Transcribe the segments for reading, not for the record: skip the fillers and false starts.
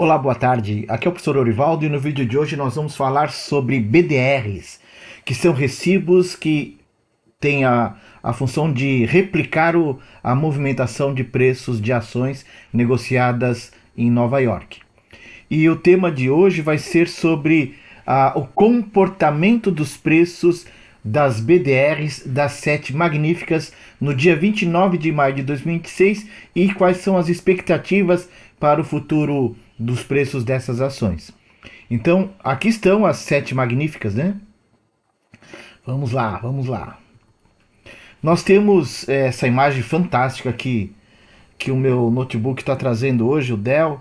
Olá, boa tarde. Aqui é o professor Orivaldo e no vídeo de hoje nós vamos falar sobre BDRs, que são recibos que têm a função de replicar a movimentação de preços de ações negociadas em Nova York. E o tema de hoje vai ser sobre o comportamento dos preços das BDRs das sete magníficas no dia 29 de maio de 2026 e quais são as expectativas para o futuro dos preços dessas ações. Então, aqui estão as sete magníficas, né? Vamos lá, vamos lá. Nós temos essa imagem fantástica aqui que o meu notebook está trazendo hoje, o Dell,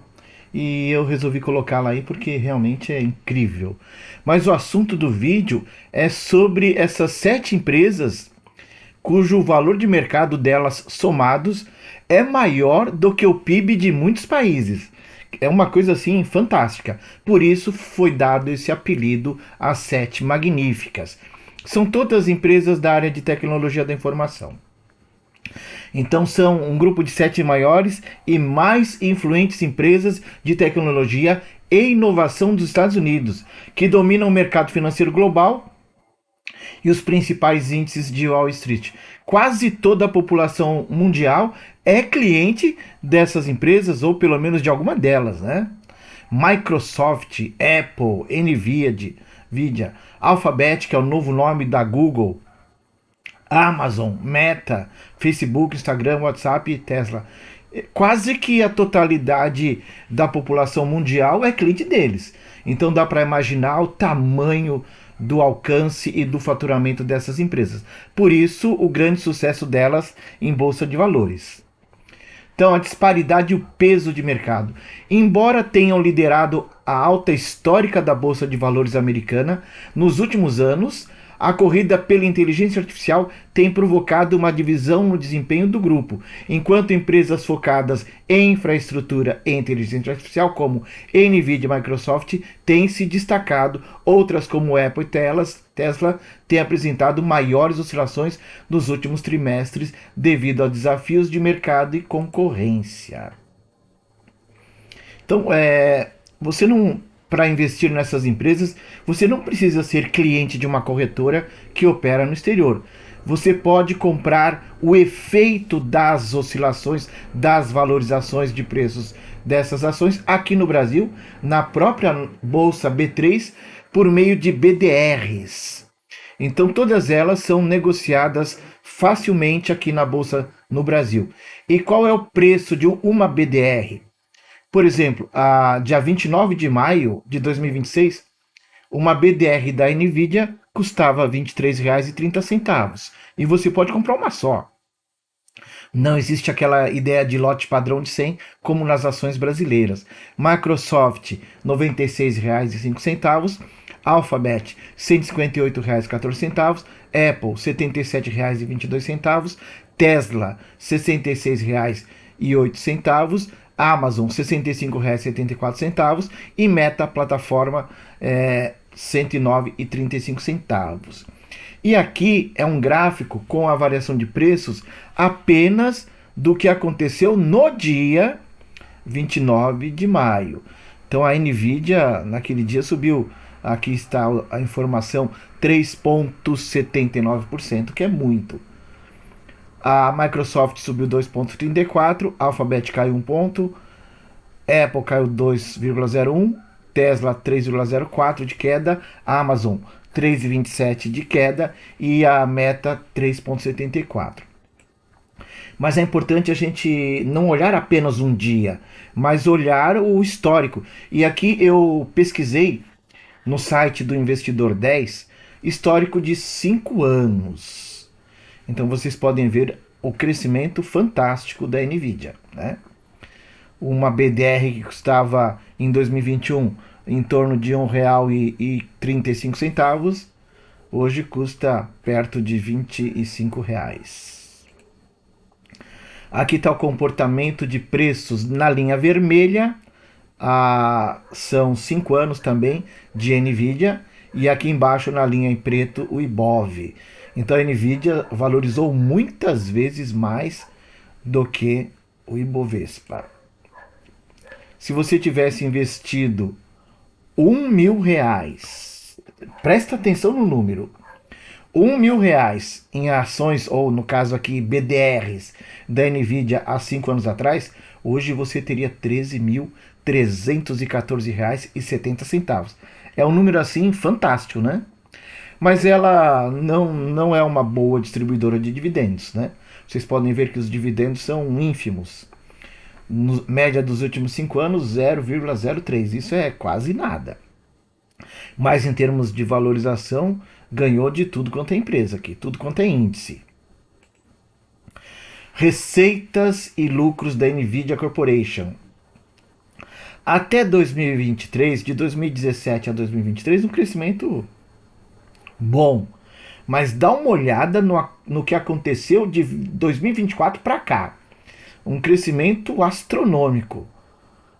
e eu resolvi colocá-la aí porque realmente é incrível. Mas o assunto do vídeo é sobre essas sete empresas cujo valor de mercado delas somados é maior do que o PIB de muitos países. É uma coisa assim fantástica. Por isso foi dado esse apelido às sete magníficas. São todas empresas da área de tecnologia da informação. Então são um grupo de sete maiores e mais influentes empresas de tecnologia e inovação dos Estados Unidos, que dominam o mercado financeiro global e os principais índices de Wall Street. Quase toda a população mundial é cliente dessas empresas, ou pelo menos de alguma delas, né? Microsoft, Apple, Nvidia, Alphabet, que é o novo nome da Google, Amazon, Meta, Facebook, Instagram, WhatsApp e Tesla. Quase que a totalidade da população mundial é cliente deles. Então dá para imaginar o tamanho do alcance e do faturamento dessas empresas. Por isso, o grande sucesso delas em bolsa de valores. Então, a disparidade e o peso de mercado. Embora tenham liderado a alta histórica da Bolsa de Valores americana, nos últimos anos, a corrida pela inteligência artificial tem provocado uma divisão no desempenho do grupo, enquanto empresas focadas em infraestrutura e inteligência artificial, como Nvidia e Microsoft, têm se destacado, outras como Apple e Tesla têm apresentado maiores oscilações nos últimos trimestres devido a desafios de mercado e concorrência. Então, você não, para investir nessas empresas, você não precisa ser cliente de uma corretora que opera no exterior. Você pode comprar o efeito das oscilações, das valorizações de preços dessas ações aqui no Brasil, na própria Bolsa B3, por meio de BDRs. Então todas elas são negociadas facilmente aqui na Bolsa no Brasil. E qual é o preço de uma BDR? Por exemplo, dia 29 de maio de 2026, uma BDR da Nvidia custava R$ 23,30. E você pode comprar uma só. Não existe aquela ideia de lote padrão de 100 como nas ações brasileiras. Microsoft, R$ 96,05. Alphabet, R$ 158,14. Apple, R$ 77,22. Tesla, R$ 66,08. Amazon, R$ 65,74 e Meta, plataforma, R$ 109,35. E aqui é um gráfico com a variação de preços apenas do que aconteceu no dia 29 de maio. Então a Nvidia naquele dia subiu, aqui está a informação, 3,79%, que é muito. A Microsoft subiu 2,34%, Alphabet caiu 1 ponto, Apple caiu 2,01%, Tesla 3,04% de queda, Amazon 3,27% de queda e a Meta 3,74%. Mas é importante a gente não olhar apenas um dia, mas olhar o histórico. E aqui eu pesquisei no site do Investidor 10, histórico de 5 anos. Então vocês podem ver o crescimento fantástico da Nvidia, né? Uma BDR que custava em 2021 em torno de R$ 1,35, hoje custa perto de R$ 25. Aqui está o comportamento de preços na linha vermelha, são 5 anos também de Nvidia, e aqui embaixo na linha em preto o Ibov. Então a Nvidia valorizou muitas vezes mais do que o Ibovespa. Se você tivesse investido R$ 1.000, presta atenção no número, R$ 1.000 em ações, ou no caso aqui BDRs, da Nvidia há 5 anos atrás, hoje você teria R$ 13.314,70. É um número assim fantástico, né? Mas ela não é uma boa distribuidora de dividendos, né? Vocês podem ver que os dividendos são ínfimos. Média dos últimos 5 anos, 0,03. Isso é quase nada. Mas em termos de valorização, ganhou de tudo quanto é empresa aqui, tudo quanto é índice. Receitas e lucros da Nvidia Corporation. Até 2023, de 2017 a 2023, um crescimento bom. Mas dá uma olhada no que aconteceu de 2024 para cá. Um crescimento astronômico.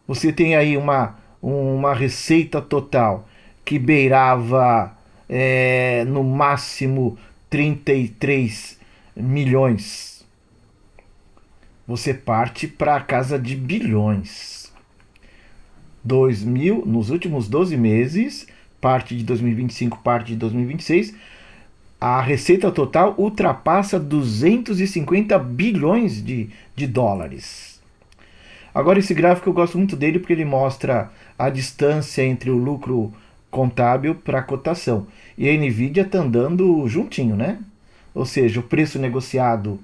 Você tem aí uma receita total que beirava no máximo 33 milhões. Você parte para a casa de bilhões. 2000, nos últimos 12 meses, parte de 2025, parte de 2026, a receita total ultrapassa 250 bilhões de dólares. Agora, esse gráfico eu gosto muito dele porque ele mostra a distância entre o lucro contábil para a cotação. E a Nvidia está andando juntinho, né? Ou seja, o preço negociado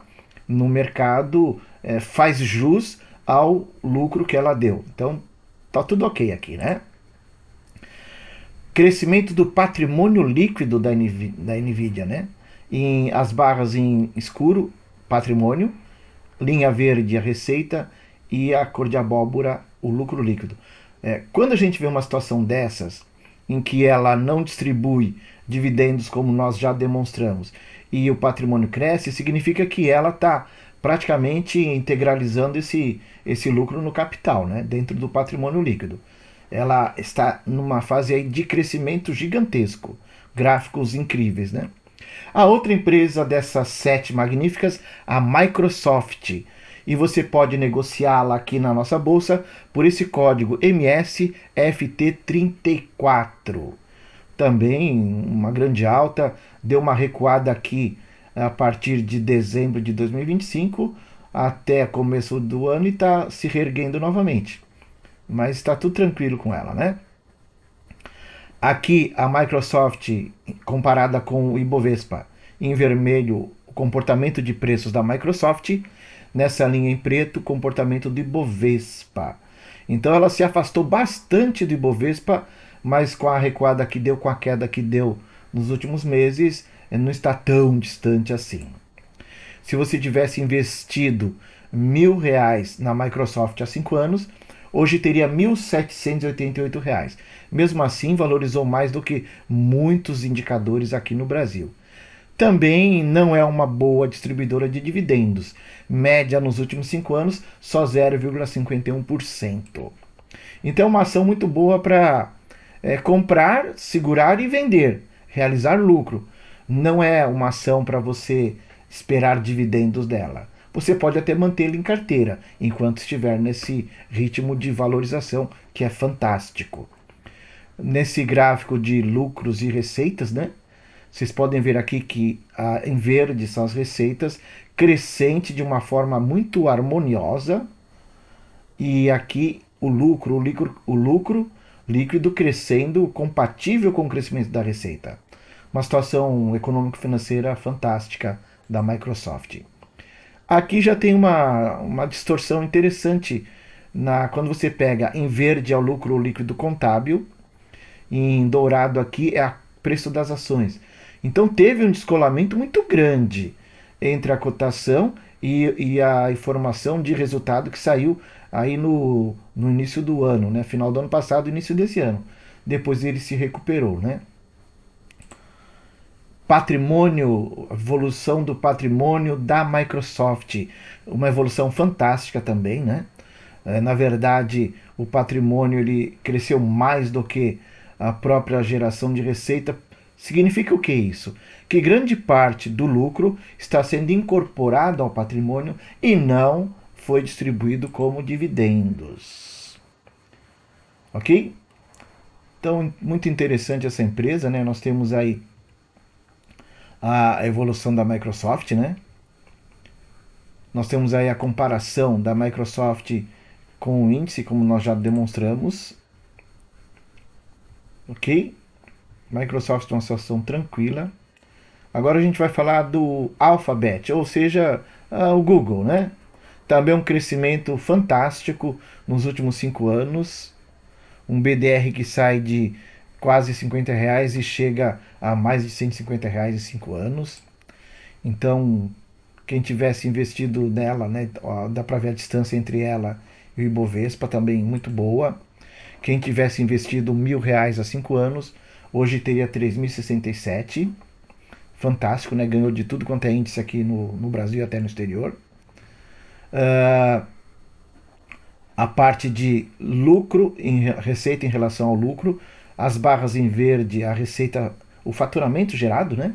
no mercado faz jus ao lucro que ela deu. Então, tá tudo ok aqui, né? Crescimento do patrimônio líquido da Nvidia, né? As barras em escuro, patrimônio, linha verde, a receita, e a cor de abóbora, o lucro líquido. Quando a gente vê uma situação dessas, em que ela não distribui dividendos como nós já demonstramos, e o patrimônio cresce, significa que ela está praticamente integralizando esse lucro no capital, né? Dentro do patrimônio líquido. Ela está numa fase aí de crescimento gigantesco, gráficos incríveis, né? A outra empresa dessas 7 magníficas, a Microsoft, e você pode negociá-la aqui na nossa bolsa por esse código MSFT34. Também uma grande alta, deu uma recuada aqui a partir de dezembro de 2025 até começo do ano e está se reerguendo novamente. Mas está tudo tranquilo com ela, né? Aqui a Microsoft comparada com o Ibovespa, em vermelho o comportamento de preços da Microsoft, nessa linha em preto o comportamento do Ibovespa. Então ela se afastou bastante do Ibovespa, mas com a recuada que deu, com a queda que deu nos últimos meses, não está tão distante assim. Se você tivesse investido R$ 1.000 na Microsoft há 5 anos, hoje teria R$ 1.788. Mesmo assim, valorizou mais do que muitos indicadores aqui no Brasil. Também não é uma boa distribuidora de dividendos. Média nos últimos 5 anos, só 0,51%. Então é uma ação muito boa para comprar, segurar e vender, realizar lucro. Não é uma ação para você esperar dividendos dela. Você pode até mantê-la em carteira enquanto estiver nesse ritmo de valorização que é fantástico. Nesse gráfico de lucros e receitas, né? Vocês podem ver aqui que em verde são as receitas, crescente de uma forma muito harmoniosa, e aqui o lucro líquido crescendo compatível com o crescimento da receita. Uma situação econômico-financeira fantástica da Microsoft. Aqui já tem uma distorção interessante quando você pega em verde é o lucro líquido contábil, em dourado aqui é o preço das ações. Então teve um descolamento muito grande entre a cotação e a informação de resultado que saiu aí no início do ano, né? Final do ano passado, início desse ano. Depois ele se recuperou, né? Patrimônio, evolução do patrimônio da Microsoft, uma evolução fantástica também, né? Na verdade, o patrimônio ele cresceu mais do que a própria geração de receita. Significa o que isso? Que grande parte do lucro está sendo incorporado ao patrimônio e não foi distribuído como dividendos. ok? Então, muito interessante essa empresa, né? Nós temos aí a evolução da Microsoft, né? Nós temos aí a comparação da Microsoft com o índice, como nós já demonstramos, ok? Microsoft é uma situação tranquila. Agora a gente vai falar do Alphabet, ou seja, o Google, né? Também um crescimento fantástico nos últimos 5 anos. Um BDR que sai de quase R$ 50 e chega a mais de R$ 150 em 5 anos. Então, quem tivesse investido nela, né, dá para ver a distância entre ela e o Ibovespa também muito boa. Quem tivesse investido R$ 1.000 há 5 anos, hoje teria 3.067. Fantástico, né? Ganhou de tudo quanto é índice aqui no Brasil e até no exterior. Uh, a parte de lucro, receita em relação ao lucro, as barras em verde, a receita, o faturamento gerado, né?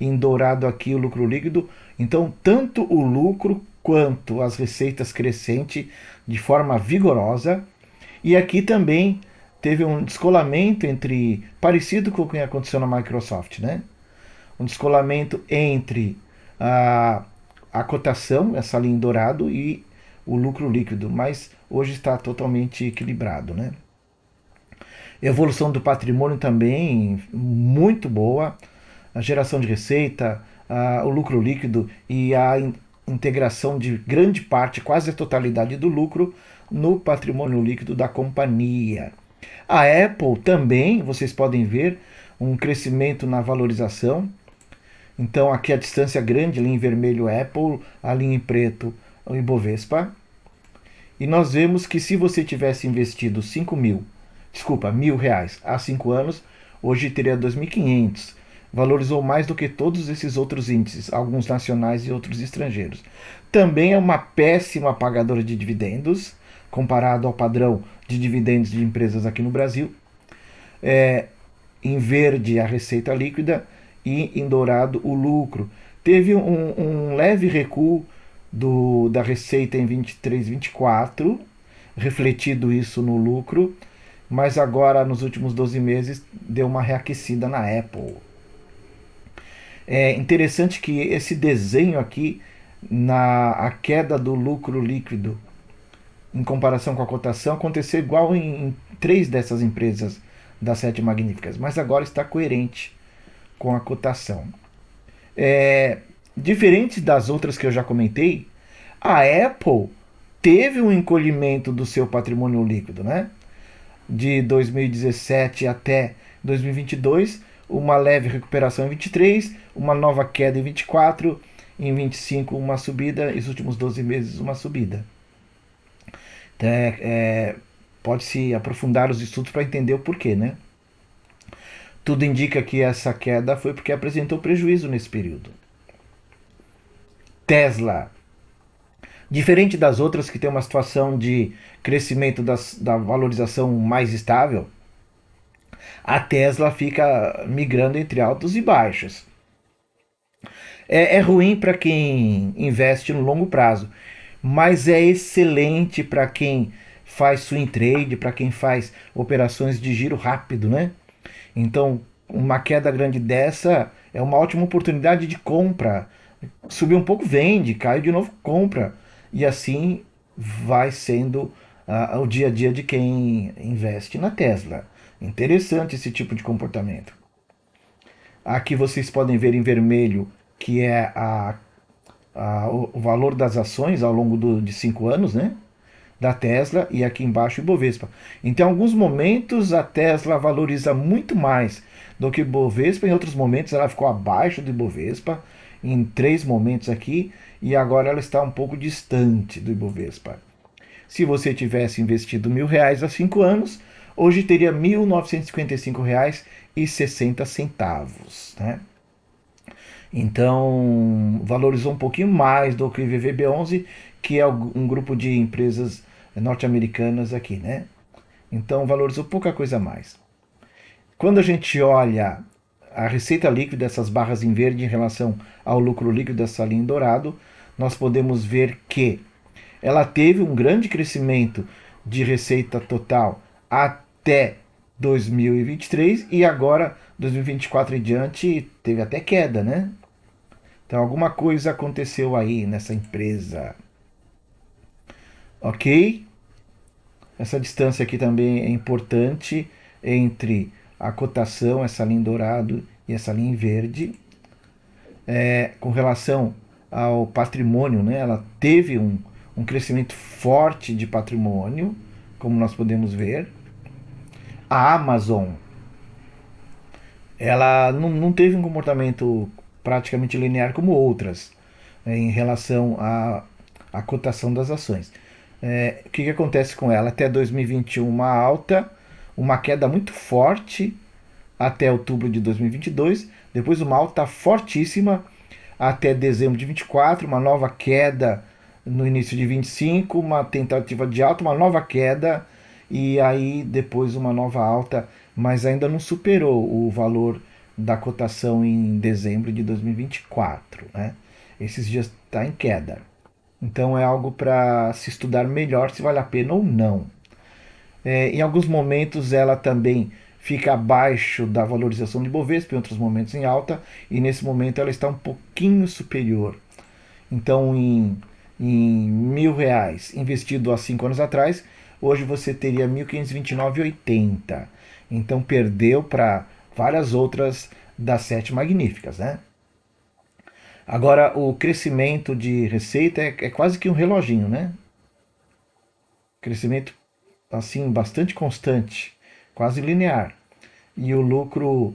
Em dourado aqui o lucro líquido. Então, tanto o lucro quanto as receitas crescente de forma vigorosa. E aqui também teve um descolamento entre, parecido com o que aconteceu na Microsoft, né? Um descolamento entre a cotação, essa linha em dourado, e o lucro líquido, mas hoje está totalmente equilibrado, né? Evolução do patrimônio também muito boa, a geração de receita, o lucro líquido e a integração de grande parte, quase a totalidade do lucro no patrimônio líquido da companhia. A Apple também, vocês podem ver, um crescimento na valorização. Então aqui a distância grande, ali em vermelho Apple, ali em preto o Ibovespa. E nós vemos que se você tivesse investido 1.000 reais há 5 anos, hoje teria 2.500. Valorizou mais do que todos esses outros índices, alguns nacionais e outros estrangeiros. Também é uma péssima pagadora de dividendos, comparado ao padrão de dividendos de empresas aqui no Brasil. Em verde a receita líquida e em dourado o lucro. Teve um leve recuo da receita em 23, 24, refletido isso no lucro, mas agora nos últimos 12 meses deu uma reaquecida na Apple. É interessante que esse desenho aqui, a queda do lucro líquido em comparação com a cotação, aconteceu igual em três dessas empresas das sete magníficas, mas agora está coerente com a cotação. Diferente das outras que eu já comentei, a Apple teve um encolhimento do seu patrimônio líquido, né? De 2017 até 2022, uma leve recuperação em 23, uma nova queda em 24, em 25 uma subida, e nos últimos 12 meses uma subida. Pode-se aprofundar os estudos para entender o porquê, né? Tudo indica que essa queda foi porque apresentou prejuízo nesse período. Tesla, diferente das outras que tem uma situação de crescimento da valorização mais estável, a Tesla fica migrando entre altos e baixos. É ruim para quem investe no longo prazo, mas é excelente para quem faz swing trade, para quem faz operações de giro rápido, né? Então, uma queda grande dessa é uma ótima oportunidade de compra. Subiu um pouco, vende, cai de novo, compra. E assim vai sendo o dia a dia de quem investe na Tesla. Interessante esse tipo de comportamento. Aqui vocês podem ver em vermelho que é o valor das ações ao longo de 5 anos, né? Da Tesla, e aqui embaixo o Ibovespa. Então, em alguns momentos a Tesla valoriza muito mais do que o Ibovespa, em outros momentos ela ficou abaixo do Ibovespa, em 3 momentos aqui, e agora ela está um pouco distante do Ibovespa. Se você tivesse investido R$ 1.000 há 5 anos, hoje teria R$ 1.955,60, né? Então, valorizou um pouquinho mais do que o VVB11, que é um grupo de empresas norte-americanas aqui, né? Então, valorizou pouca coisa a mais. Quando a gente olha a receita líquida dessas barras em verde em relação ao lucro líquido dessa linha em dourado, nós podemos ver que ela teve um grande crescimento de receita total até 2023 e agora 2024 em diante teve até queda, né? Então alguma coisa aconteceu aí nessa empresa, ok? Essa distância aqui também é importante entre a cotação, essa linha em dourado e essa linha em verde. Com relação ao patrimônio, né? Ela teve um crescimento forte de patrimônio, como nós podemos ver. A Amazon, ela não teve um comportamento praticamente linear como outras, em relação à cotação das ações. O que acontece com ela? Até 2021 uma alta, uma queda muito forte até outubro de 2022, depois uma alta fortíssima até dezembro de 24, uma nova queda no início de 25, uma tentativa de alta, uma nova queda e aí depois uma nova alta, mas ainda não superou o valor da cotação em dezembro de 2024, né? Esses dias está em queda. Então é algo para se estudar melhor se vale a pena ou não. Em alguns momentos ela também fica abaixo da valorização de Bovespa, em outros momentos em alta, e nesse momento ela está um pouquinho superior. Então, em R$ 1.000 investido há 5 anos atrás, hoje você teria 1.529,80. Então perdeu para várias outras das sete magníficas, né? Agora, o crescimento de receita é quase que um reloginho, né? Crescimento assim bastante constante, quase linear. E o lucro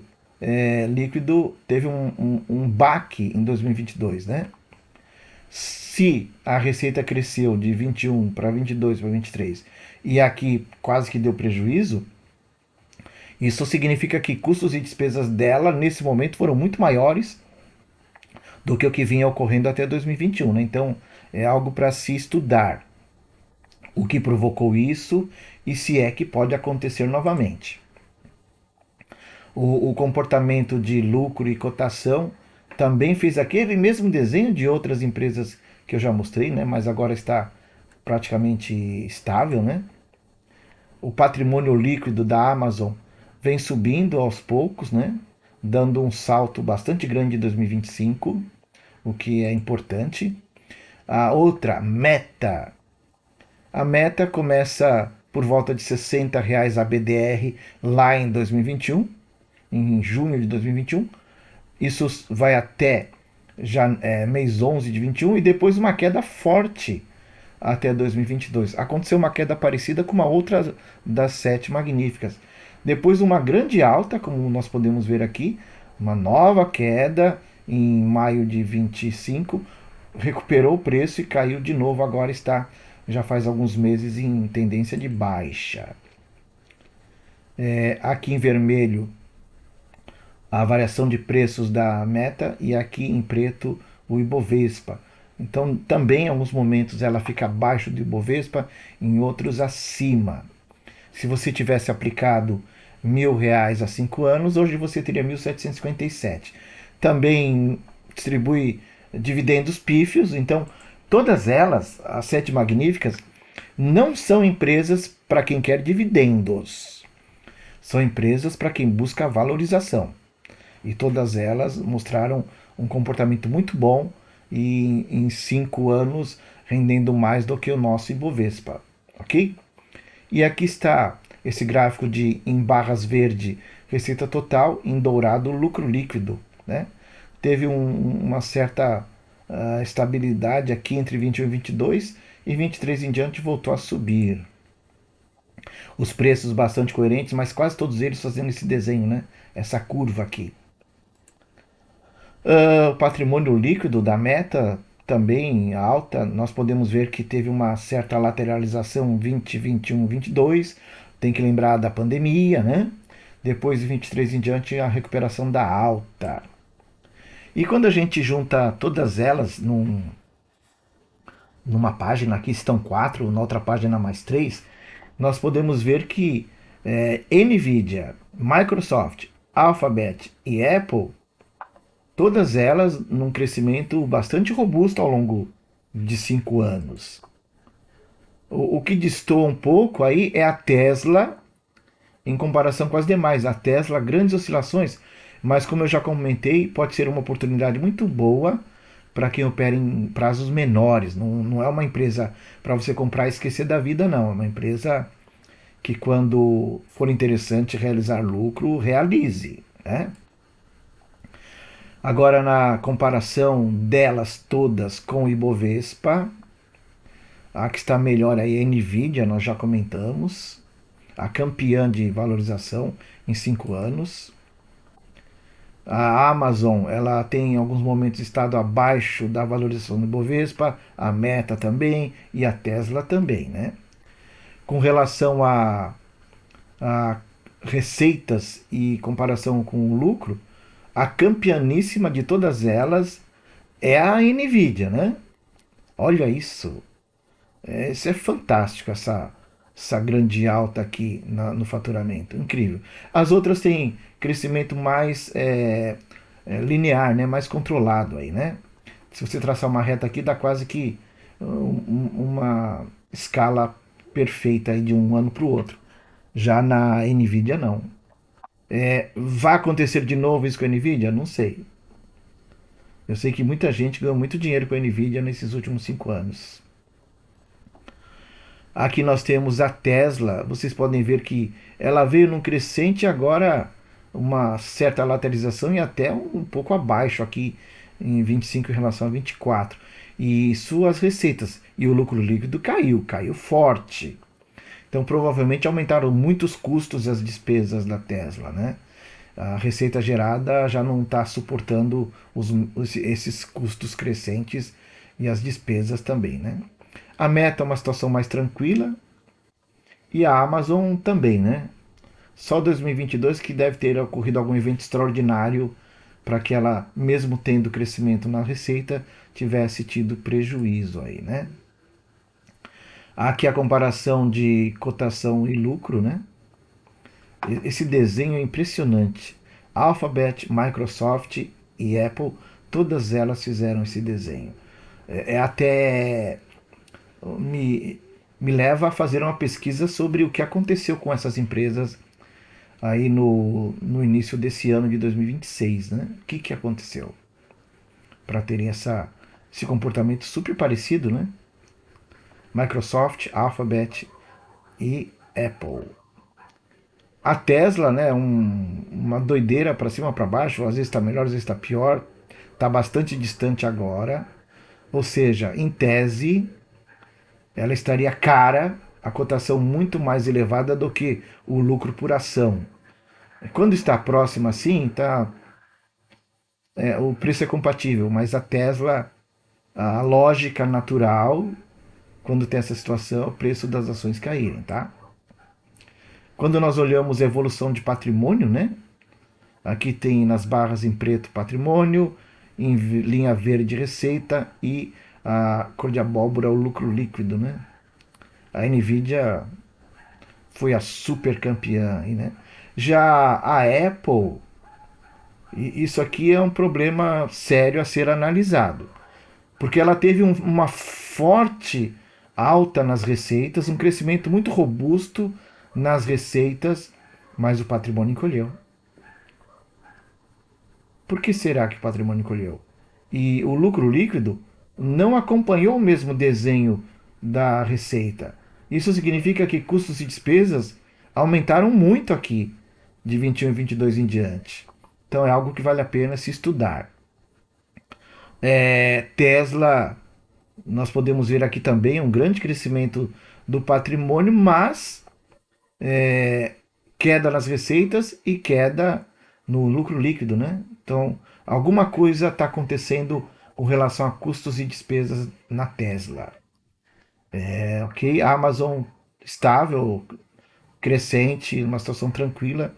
líquido teve um baque em 2022, né? Se a receita cresceu de 21 para 22 para 23 e aqui quase que deu prejuízo, isso significa que custos e despesas dela nesse momento foram muito maiores do que o que vinha ocorrendo até 2021, né? Então é algo para se estudar o que provocou isso e se é que pode acontecer novamente. O comportamento de lucro e cotação também fez aquele mesmo desenho de outras empresas que eu já mostrei, né? Mas agora está praticamente estável, né? O patrimônio líquido da Amazon vem subindo aos poucos, né? Dando um salto bastante grande em 2025, o que é importante. A outra, Meta. A Meta começa por volta de R$ 60 a BDR lá em 2021, em junho de 2021. Isso vai até mês 11 de 21 e depois uma queda forte até 2022. Aconteceu uma queda parecida com uma outra das sete magníficas. Depois uma grande alta, como nós podemos ver aqui, uma nova queda em maio de 25, recuperou o preço e caiu de novo, agora está já faz alguns meses em tendência de baixa. Aqui em vermelho a variação de preços da Meta e aqui em preto o Ibovespa. Então também em alguns momentos ela fica abaixo do Ibovespa, em outros acima. Se você tivesse aplicado R$ 1.000 há 5 anos, hoje você teria 1.757. Também distribui dividendos pífios, então todas elas, as sete magníficas, não são empresas para quem quer dividendos. São empresas para quem busca valorização. E todas elas mostraram um comportamento muito bom e em 5 anos rendendo mais do que o nosso Ibovespa, ok? E aqui está esse gráfico de em barras verde receita total, em dourado lucro líquido, né? Teve uma certa estabilidade aqui entre 21 e 22 e 23 em diante voltou a subir. Os preços bastante coerentes, mas quase todos eles fazendo esse desenho, né? Essa curva aqui. O patrimônio líquido da Meta também alta, nós podemos ver que teve uma certa lateralização 20, 21, 22, tem que lembrar da pandemia, né? Depois de 23 em diante, a recuperação da alta. E quando a gente junta todas elas numa página, aqui estão 4, na outra página mais 3, nós podemos ver que Nvidia, Microsoft, Alphabet e Apple, todas elas num crescimento bastante robusto ao longo de 5 anos. O que destoa um pouco aí é a Tesla em comparação com as demais. A Tesla, grandes oscilações, mas como eu já comentei, pode ser uma oportunidade muito boa para quem opera em prazos menores. Não é uma empresa para você comprar e esquecer da vida, não. É uma empresa que, quando for interessante realizar lucro, realize, né? Agora, na comparação delas todas com o Ibovespa, a que está melhor aí é a Nvidia, nós já comentamos, a campeã de valorização em 5 anos. A Amazon, ela tem em alguns momentos estado abaixo da valorização do Ibovespa, a Meta também e a Tesla também, né? Com relação a receitas e comparação com o lucro, a campeaníssima de todas elas é a Nvidia, né? Olha isso. Isso é fantástico, essa grande alta aqui no faturamento. Incrível. As outras têm crescimento mais linear, né? Mais controlado aí, né? Se você traçar uma reta aqui, dá quase que uma escala perfeita aí de um ano para o outro. Já na Nvidia, não. Vai acontecer de novo isso com a Nvidia? Não sei. Eu sei que muita gente ganhou muito dinheiro com a Nvidia nesses últimos 5 anos. Aqui nós temos a Tesla. Vocês podem ver que ela veio num crescente agora uma certa lateralização e até um pouco abaixo aqui em 25 em relação a 24. E suas receitas e o lucro líquido caiu forte. Então provavelmente aumentaram muito os custos e as despesas da Tesla, né? A receita gerada já não está suportando esses custos crescentes e as despesas também, né? A Meta é uma situação mais tranquila e a Amazon também, né? Só 2022 que deve ter ocorrido algum evento extraordinário para que ela, mesmo tendo crescimento na receita, tivesse tido prejuízo aí, né? Aqui a comparação de cotação e lucro, né? Esse desenho é impressionante. Alphabet, Microsoft e Apple, todas elas fizeram esse desenho. Até me, me leva a fazer uma pesquisa sobre o que aconteceu com essas empresas aí no início desse ano de 2026, né? O que aconteceu para terem esse comportamento super parecido, né? Microsoft, Alphabet e Apple. A Tesla, né, uma doideira para cima para baixo, às vezes está melhor, às vezes está pior, está bastante distante agora. Ou seja, em tese, ela estaria cara, a cotação muito mais elevada do que o lucro por ação. Quando está próximo assim, o preço é compatível, mas a Tesla, a lógica natural, quando tem essa situação, é o preço das ações caírem, tá? Quando nós olhamos a evolução de patrimônio, né? Aqui tem nas barras em preto patrimônio, em linha verde receita e a cor de abóbora o lucro líquido, né? A Nvidia foi a super campeã, né? Já a Apple, isso aqui é um problema sério a ser analisado, porque ela teve uma forte alta nas receitas, um crescimento muito robusto nas receitas, mas o patrimônio encolheu. Por que será que o patrimônio encolheu? E o lucro líquido não acompanhou o mesmo desenho da receita. Isso significa que custos e despesas aumentaram muito aqui, de 21 e 22 em diante. Então é algo que vale a pena se estudar. Tesla, nós podemos ver aqui também um grande crescimento do patrimônio, mas queda nas receitas e queda no lucro líquido, né? Então, alguma coisa está acontecendo com relação a custos e despesas na Tesla. Ok, a Amazon estável, crescente, uma situação tranquila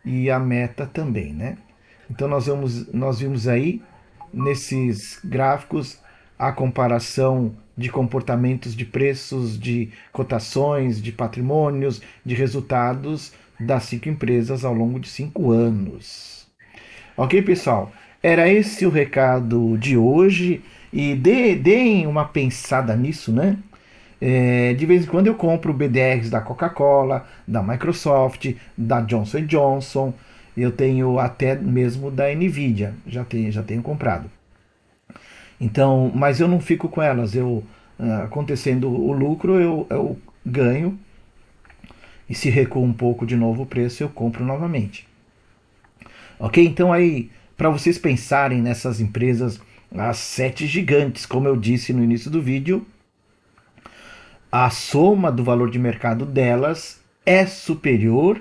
e a Meta também, né? Então nós vimos aí nesses gráficos a comparação de comportamentos de preços, de cotações, de patrimônios, de resultados das 5 empresas ao longo de 5 anos. Ok, pessoal? Era esse o recado de hoje e deem uma pensada nisso, né? De vez em quando eu compro BDRs da Coca-Cola, da Microsoft, da Johnson Johnson. Eu tenho até mesmo da Nvidia, já tenho comprado. Então, mas eu não fico com elas. Acontecendo o lucro, eu ganho, e se recua um pouco de novo o preço, eu compro novamente. Ok? Então aí, para vocês pensarem nessas empresas, as sete gigantes, como eu disse no início do vídeo, a soma do valor de mercado delas é superior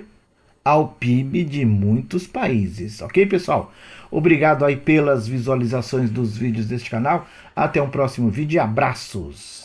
ao PIB de muitos países. Ok, pessoal? Obrigado aí pelas visualizações dos vídeos deste canal. Até um próximo vídeo e abraços!